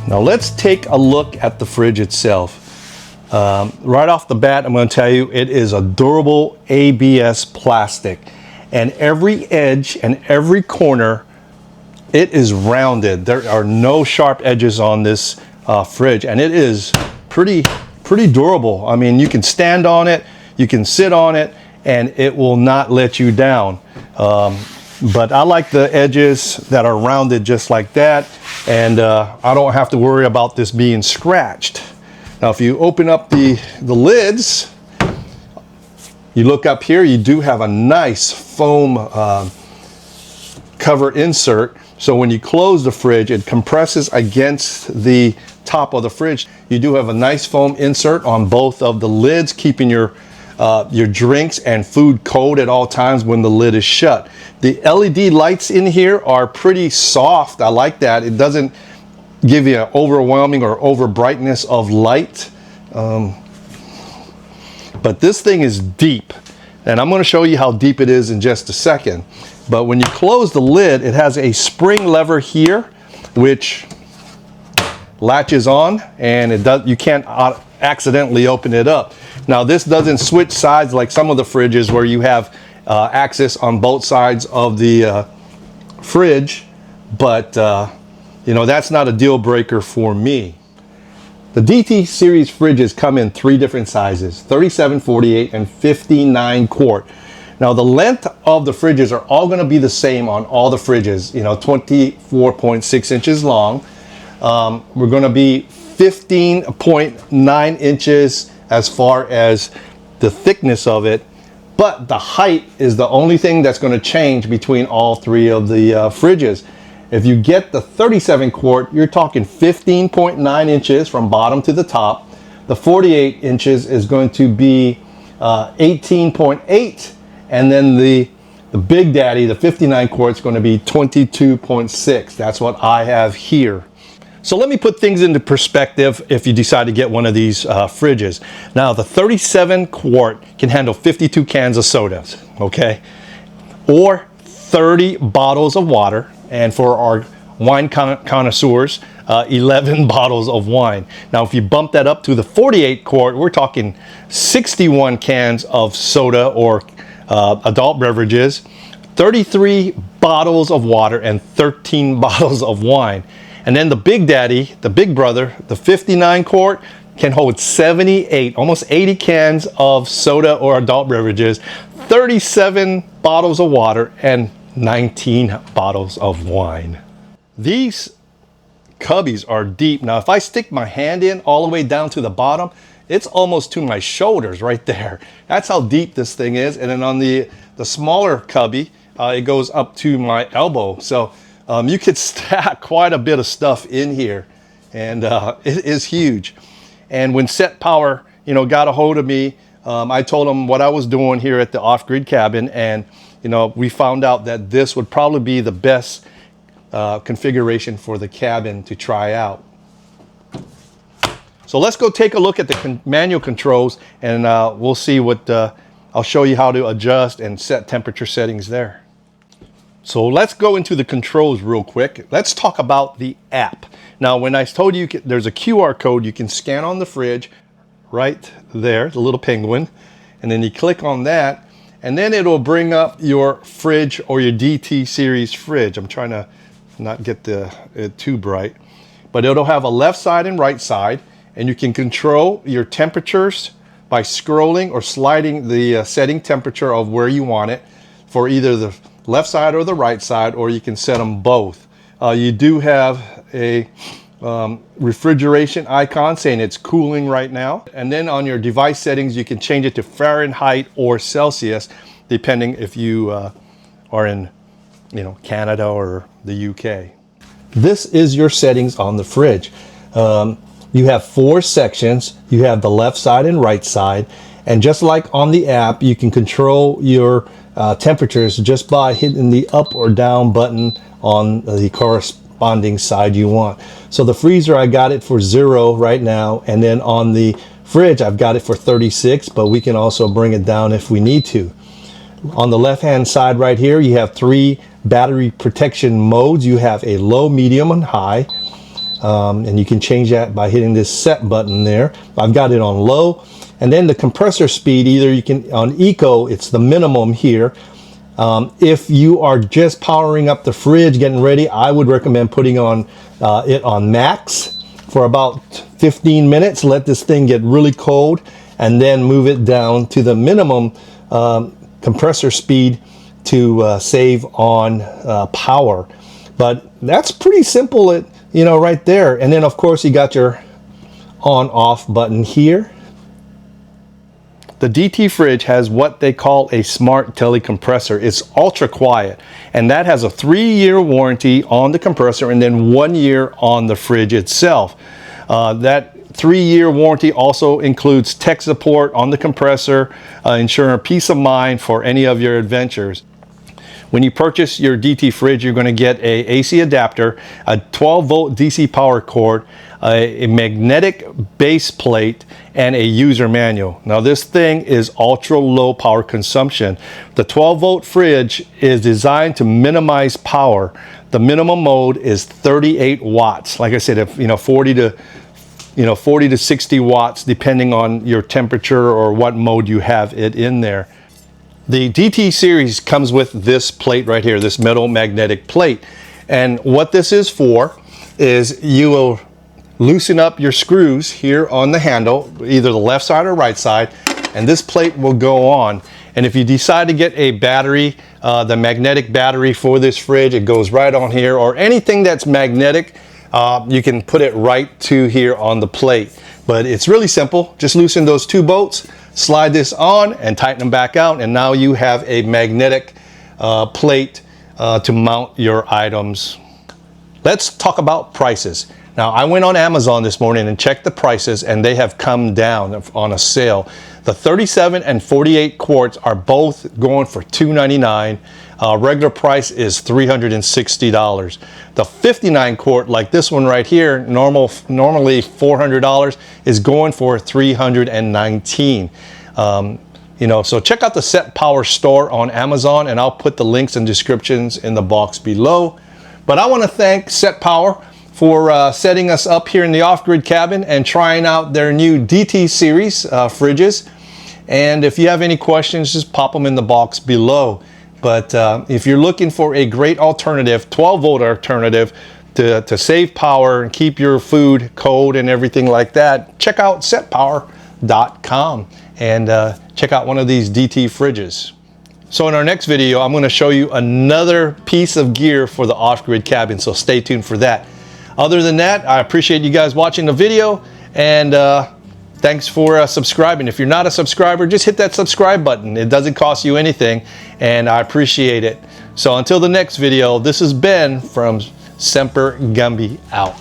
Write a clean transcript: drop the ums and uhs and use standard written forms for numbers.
Now let's take a look at the fridge itself. Right off the bat, I'm going to tell you it is a durable ABS plastic, and every edge and every corner, it is rounded. There are no sharp edges on this fridge, and it is pretty durable. I mean, you can stand on it, you can sit on it, and it will not let you down. But I like the edges that are rounded just like that, and I don't have to worry about this being scratched. Now, if you open up the lids, you look up here, you do have a nice foam cover insert. So when you close the fridge, it compresses against the top of the fridge. You do have a nice foam insert on both of the lids, keeping your drinks and food cold at all times when the lid is shut. The LED lights in here are pretty soft. I like that. It doesn't give you an overwhelming or over brightness of light. But this thing is deep, and I'm going to show you how deep it is in just a second. But when you close the lid, it has a spring lever here which latches on, and you can't accidentally open it up. Now, this doesn't switch sides like some of the fridges where you have access on both sides of the fridge, but you know, that's not a deal breaker for me. The DT series fridges come in 3 different sizes: 37, 48, and 59 quart. Now, the length of the fridges are all going to be the same on all the fridges, you know, 24.6 inches long. We're going to be 15.9 inches as far as the thickness of it, but the height is the only thing that's going to change between all 3 of the fridges. If you get the 37 quart, you're talking 15.9 inches from bottom to the top. The 48 inches is going to be 18.8, and then the Big Daddy, the 59 quart, is going to be 22.6. That's what I have here. So let me put things into perspective if you decide to get one of these fridges. Now, the 37 quart can handle 52 cans of sodas, okay? Or 30 bottles of water. And for our wine connoisseurs, 11 bottles of wine. Now, if you bump that up to the 48 quart, we're talking 61 cans of soda or adult beverages, 33 bottles of water, and 13 bottles of wine. And then the Big Daddy, the big brother, the 59 quart, can hold 78, almost 80 cans of soda or adult beverages, 37 bottles of water, and 19 bottles of wine. These cubbies are deep. Now, if I stick my hand in all the way down to the bottom, it's almost to my shoulders right there. That's how deep this thing is. And then on the smaller cubby, it goes up to my elbow. So you could stack quite a bit of stuff in here, and it is huge. And when SetPower, you know, got a hold of me, I told them what I was doing here at the off-grid cabin, and you know, we found out that this would probably be the best configuration for the cabin to try out. So let's go take a look at the manual controls, and we'll see what I'll show you how to adjust and set temperature settings there. So let's go into the controls real quick. Let's talk about the app. Now, when I told you there's a QR code you can scan on the fridge right there, the little penguin, and then you click on that, and then it'll bring up your fridge or your DT series fridge. I'm trying to not get it too bright, but it'll have a left side and right side, and you can control your temperatures by scrolling or sliding the setting temperature of where you want it for either the left side or the right side, or you can set them both. You do have a refrigeration icon saying it's cooling right now, and then on your device settings you can change it to Fahrenheit or Celsius depending if you are in, you know, Canada or the UK. This is your settings on the fridge. You have 4 sections. You have the left side and right side, and just like on the app, you can control your temperatures just by hitting the up or down button on the corresponding side you want. So the freezer, I got it for 0 right now, and then on the fridge I've got it for 36, but we can also bring it down if we need to. On the left hand side right here, you have 3 battery protection modes. You have a low, medium, and high. and you can change that by hitting this set button there. I've got it on low. And then the compressor speed, either you can, on eco, it's the minimum here. If you are just powering up the fridge, getting ready, I would recommend putting on it on max for about 15 minutes. Let this thing get really cold, and then move it down to the minimum compressor speed to save on power. But that's pretty simple, you know, right there. And then of course you got your on-off button here. The DT fridge has what they call a smart telecompressor. It's ultra quiet, and that has a 3-year warranty on the compressor and then 1 year on the fridge itself. That 3-year warranty also includes tech support on the compressor, ensuring peace of mind for any of your adventures. When you purchase your DT fridge, you're going to get a AC adapter, a 12-volt DC power cord, a magnetic base plate, and a user manual. Now this thing is ultra low power consumption. The 12-volt fridge is designed to minimize power. The minimum mode is 38 watts. Like I said, if 40 to 60 watts, depending on your temperature or what mode you have it in there. The DT series comes with this plate right here, this metal magnetic plate. And what this is for is you will loosen up your screws here on the handle, either the left side or right side, and this plate will go on. And if you decide to get a battery, the magnetic battery for this fridge, it goes right on here, or anything that's magnetic, you can put it right to here on the plate. But it's really simple. Just loosen those 2 bolts, slide this on and tighten them back out, and now you have a magnetic plate to mount your items. Let's talk about prices. Now, I went on Amazon this morning and checked the prices, and they have come down on a sale. The 37 and 48 quarts are both going for $2.99. Regular price is $360. The 59 quart, like this one right here, normally $400, is going for $319. So check out the SetPower store on Amazon, and I'll put the links and descriptions in the box below. But I want to thank SetPower for setting us up here in the off-grid cabin and trying out their new DT series fridges. And if you have any questions, just pop them in the box below. But if you're looking for a great alternative, 12-volt alternative to save power and keep your food cold and everything like that, check out SetPower.com and check out one of these DT fridges. So in our next video, I'm going to show you another piece of gear for the off-grid cabin, so stay tuned for that. Other than that, I appreciate you guys watching the video, and thanks for subscribing. If you're not a subscriber, just hit that subscribe button. It doesn't cost you anything, and I appreciate it. So until the next video, this is Ben from Semper Gumby out.